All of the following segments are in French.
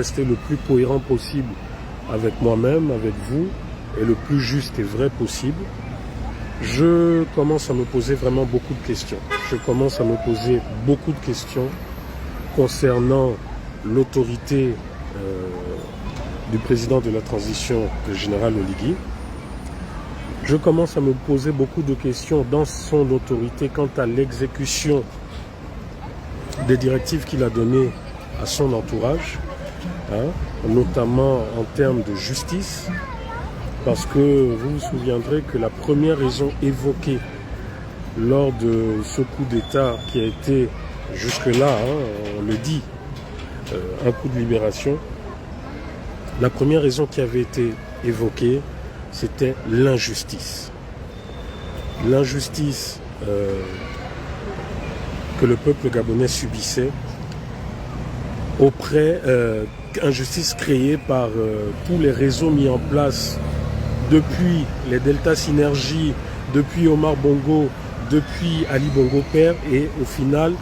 Rester le plus cohérent possible avec moi-même, avec vous, et le plus juste et vrai possible. Je commence à me poser vraiment beaucoup de questions. Je commence à me poser beaucoup de questions concernant l'autorité du président de la transition, le général Oligui. Je commence à me poser beaucoup de questions dans son autorité quant à l'exécution des directives qu'il a données à son entourage, notamment en termes de justice, parce que vous vous souviendrez que la première raison évoquée lors de ce coup d'État qui a été jusque-là, on le dit, un coup de libération, la première raison qui avait été évoquée, c'était l'injustice. L'injustice que le peuple gabonais subissait auprès, injustice créée par tous les réseaux mis en place depuis les Delta Synergie, depuis Omar Bongo, depuis Ali Bongo Père, et au final,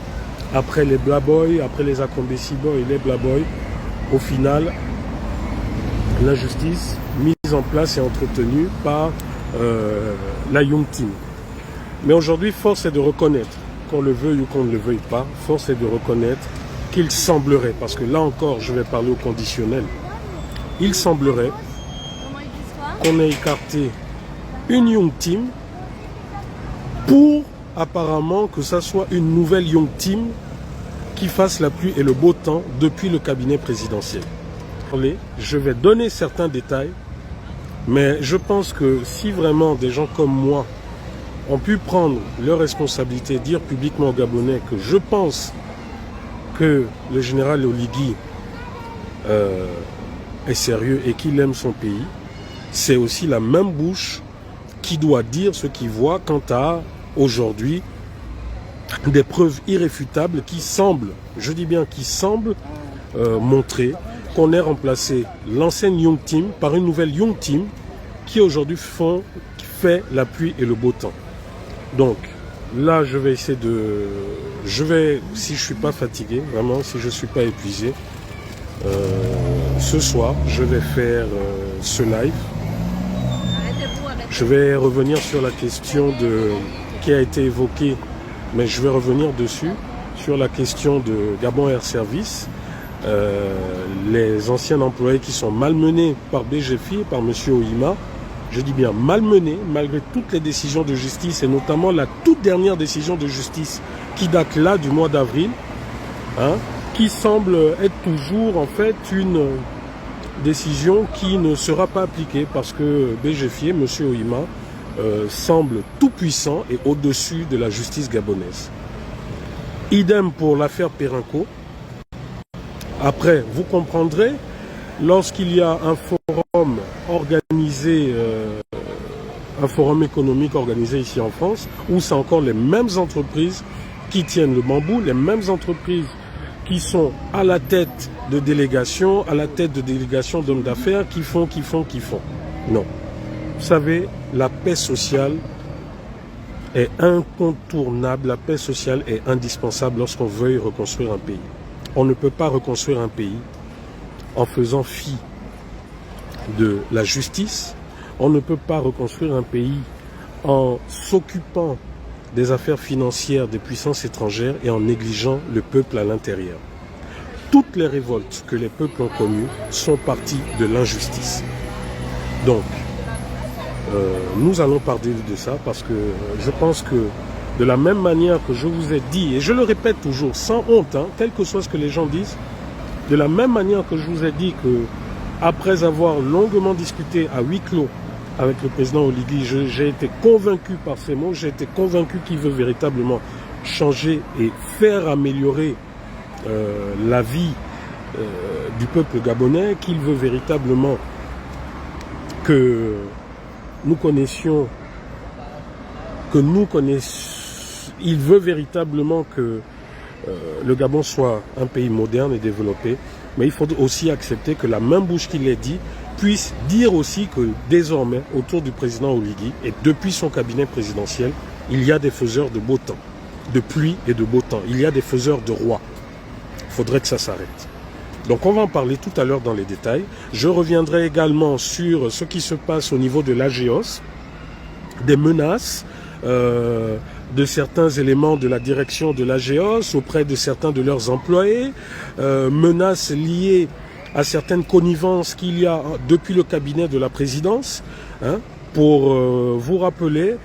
après les Blaboy, après les Akombesi Boy et les Blaboy, au final, l'injustice mise en place et entretenue par la Young Team. Mais aujourd'hui, force est de reconnaître, qu'on le veuille ou qu'on ne le veuille pas, force est de reconnaître qu'il semblerait, parce que là encore, je vais parler au conditionnel, il semblerait qu'on ait écarté une Young Team pour apparemment que ça soit une nouvelle Young Team qui fasse la pluie et le beau temps depuis le cabinet présidentiel. Je vais donner certains détails, mais je pense que si vraiment des gens comme moi ont pu prendre leurs responsabilités, dire publiquement aux Gabonais que je pense que le général Oligui est sérieux et qu'il aime son pays, c'est aussi la même bouche qui doit dire ce qu'il voit quant à aujourd'hui des preuves irréfutables qui semblent, je dis bien qui semblent montrer qu'on ait remplacé l'ancienne Young Team par une nouvelle Young Team qui aujourd'hui fait la pluie et le beau temps. Donc là, je vais essayer de... si je ne suis pas fatigué, vraiment, si je ne suis pas épuisé, ce soir, je vais faire ce live. Je vais revenir sur la question qui a été évoquée, mais je vais revenir dessus, sur la question de Gabon Air Service, les anciens employés qui sont malmenés par BGFI et par M. Oima. Je dis bien malmenés, malgré toutes les décisions de justice, et notamment la toute dernière décision de justice qui date là du mois d'avril, qui semble être toujours en fait une décision qui ne sera pas appliquée parce que BGFI, M. Oima, semble tout puissant et au-dessus de la justice gabonaise. Idem pour l'affaire Perenco. Après, vous comprendrez, lorsqu'il y a un forum organisé, un forum économique organisé ici en France, où c'est encore les mêmes entreprises qui tiennent le bambou, les mêmes entreprises qui sont à la tête de délégations, à la tête de délégations d'hommes d'affaires, qui font. Non. Vous savez, la paix sociale est incontournable, la paix sociale est indispensable lorsqu'on veuille reconstruire un pays. On ne peut pas reconstruire un pays en faisant fi de la justice. On ne peut pas reconstruire un pays en s'occupant des affaires financières des puissances étrangères et en négligeant le peuple à l'intérieur. Toutes les révoltes que les peuples ont connues sont parties de l'injustice. Donc, nous allons parler de ça parce que je pense que de la même manière que je vous ai dit, et je le répète toujours sans honte, quel que soit ce que les gens disent, de la même manière que je vous ai dit que après avoir longuement discuté à huis clos avec le président Oligui, j'ai été convaincu par ces mots, j'ai été convaincu qu'il veut véritablement changer et faire améliorer la vie du peuple gabonais, qu'il veut véritablement que nous connaissions, il veut véritablement que le Gabon soit un pays moderne et développé, mais il faut aussi accepter que la même bouche qui l'a dit puisse dire aussi que désormais, autour du président Oligui et depuis son cabinet présidentiel, il y a des faiseurs de beau temps, de pluie et de beau temps. Il y a des faiseurs de rois. Il faudrait que ça s'arrête. Donc on va en parler tout à l'heure dans les détails. Je reviendrai également sur ce qui se passe au niveau de l'AGEOS, des menaces de certains éléments de la direction de l'AGEOS auprès de certains de leurs employés, menaces liées à certaines connivences qu'il y a depuis le cabinet de la présidence. Hein, pour vous rappeler,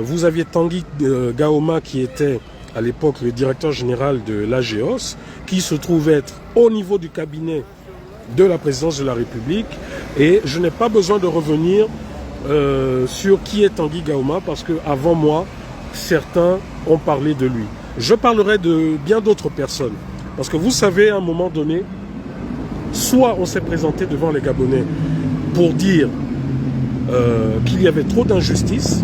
vous aviez Tanguy Gaoma qui était à l'époque le directeur général de l'AGEOS, qui se trouve être au niveau du cabinet de la présidence de la République. Et je n'ai pas besoin de revenir sur qui est Tanguy Gaoma, parce que avant moi, certains ont parlé de lui. Je parlerai de bien d'autres personnes. Parce que vous savez, à un moment donné, soit on s'est présenté devant les Gabonais pour dire qu'il y avait trop d'injustice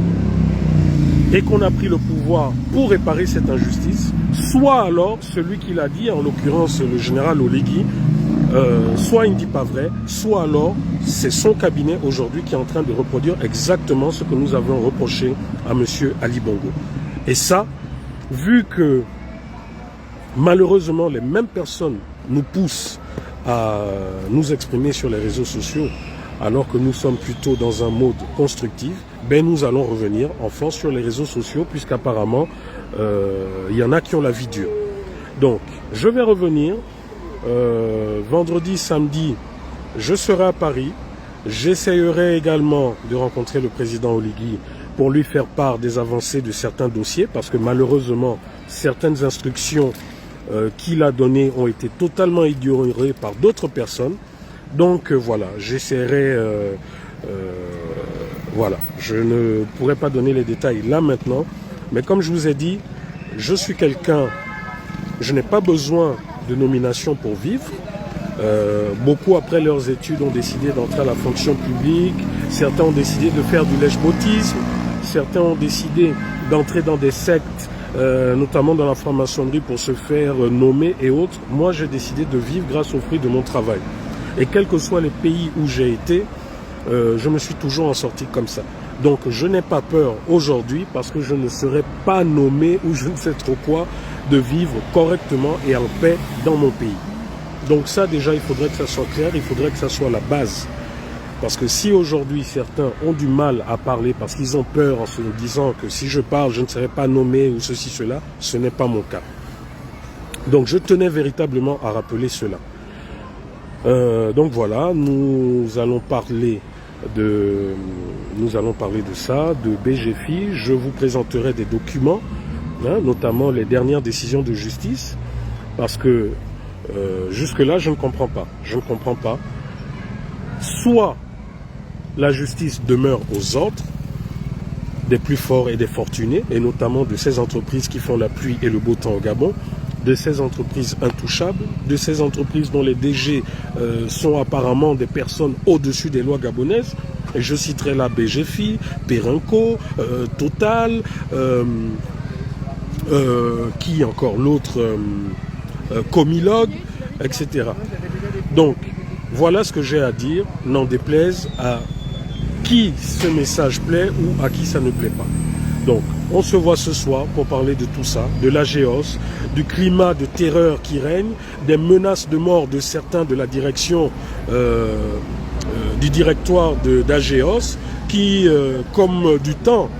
et qu'on a pris le pouvoir pour réparer cette injustice, soit alors celui qui l'a dit, en l'occurrence le général Oligui, soit il ne dit pas vrai, soit alors c'est son cabinet aujourd'hui qui est en train de reproduire exactement ce que nous avons reproché à M. Ali Bongo. Et ça, vu que malheureusement les mêmes personnes nous poussent à nous exprimer sur les réseaux sociaux, alors que nous sommes plutôt dans un mode constructif, ben nous allons revenir en force sur les réseaux sociaux, puisqu'apparemment il y en a qui ont la vie dure. Donc je vais revenir. Vendredi, samedi, je serai à Paris. J'essayerai également de rencontrer le président Oligui pour lui faire part des avancées de certains dossiers, parce que malheureusement, certaines instructions qu'il a données ont été totalement ignorées par d'autres personnes. Donc voilà, j'essaierai... voilà, je ne pourrai pas donner les détails là maintenant, mais comme je vous ai dit, je suis quelqu'un... Je n'ai pas besoin de nomination pour vivre. Beaucoup après leurs études ont décidé d'entrer à la fonction publique, certains ont décidé de faire du lèche-botisme, certains ont décidé d'entrer dans des sectes, notamment dans la franc-maçonnerie pour se faire nommer et autres. Moi j'ai décidé de vivre grâce aux fruits de mon travail. Et quels que soient les pays où j'ai été, je me suis toujours en sorti comme ça. Donc je n'ai pas peur aujourd'hui, parce que je ne serai pas nommé ou je ne sais trop quoi, de vivre correctement et en paix dans mon pays. Donc ça déjà, il faudrait que ça soit clair, il faudrait que ça soit la base. Parce que si aujourd'hui certains ont du mal à parler parce qu'ils ont peur en se disant que si je parle, je ne serai pas nommé ou ceci, cela, ce n'est pas mon cas. Donc je tenais véritablement à rappeler cela. Donc voilà, nous allons parler de ça, de BGFI. Je vous présenterai des documents, hein, notamment les dernières décisions de justice, parce que jusque-là, je ne comprends pas. Je ne comprends pas. Soit la justice demeure aux ordres des plus forts et des fortunés, et notamment de ces entreprises qui font la pluie et le beau temps au Gabon, de ces entreprises intouchables, de ces entreprises dont les DG sont apparemment des personnes au-dessus des lois gabonaises. Et je citerai la BGFI, Perenco, Total, qui encore l'autre, Comilog, etc. Donc, voilà ce que j'ai à dire, n'en déplaise à qui ce message plaît ou à qui ça ne plaît pas. Donc, on se voit ce soir pour parler de tout ça, de l'AGEOS, du climat de terreur qui règne, des menaces de mort de certains de la direction du directoire d'AGEOS qui, comme du temps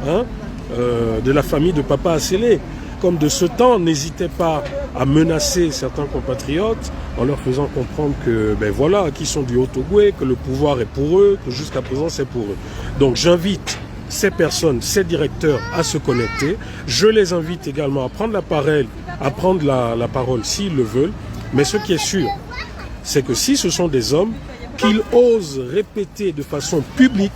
de la famille de Papa Assélé, comme de ce temps, n'hésitaient pas à menacer certains compatriotes en leur faisant comprendre que, ben voilà, qu'ils sont du Haut-Ogooué, que le pouvoir est pour eux, que jusqu'à présent c'est pour eux. Donc j'invite ces personnes, ces directeurs à se connecter. Je les invite également à prendre la parole s'ils le veulent. Mais ce qui est sûr, c'est que si ce sont des hommes, qu'ils osent répéter de façon publique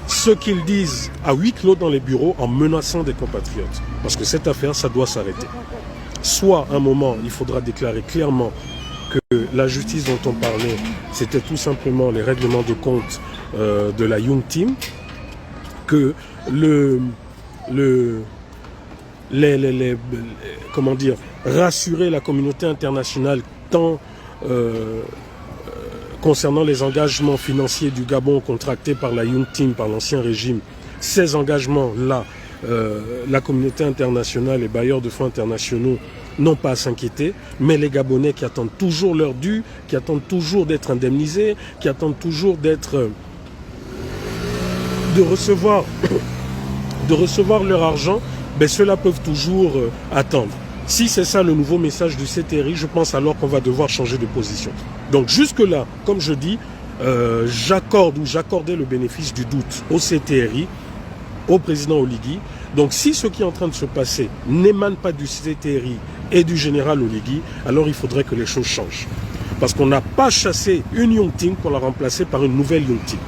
ce qu'ils disent à huis clos dans les bureaux en menaçant des compatriotes. Parce que cette affaire, ça doit s'arrêter. Soit, à un moment, il faudra déclarer clairement que la justice dont on parlait, c'était tout simplement les règlements de compte de la Young Team, que comment dire, rassurer la communauté internationale tant concernant les engagements financiers du Gabon contractés par la Young Team, par l'ancien régime. Ces engagements-là, la communauté internationale et bailleurs de fonds internationaux n'ont pas à s'inquiéter, mais les Gabonais qui attendent toujours leur dû, qui attendent toujours d'être indemnisés, qui attendent toujours de recevoir leur argent, ben ceux-là peuvent toujours attendre. Si c'est ça le nouveau message du CTRI, je pense alors qu'on va devoir changer de position. Donc jusque-là, comme je dis, j'accordais le bénéfice du doute au CTRI, au président Oligui. Donc si ce qui est en train de se passer n'émane pas du CTRI et du général Oligui, alors il faudrait que les choses changent. Parce qu'on n'a pas chassé une Young Ting pour la remplacer par une nouvelle Young Ting.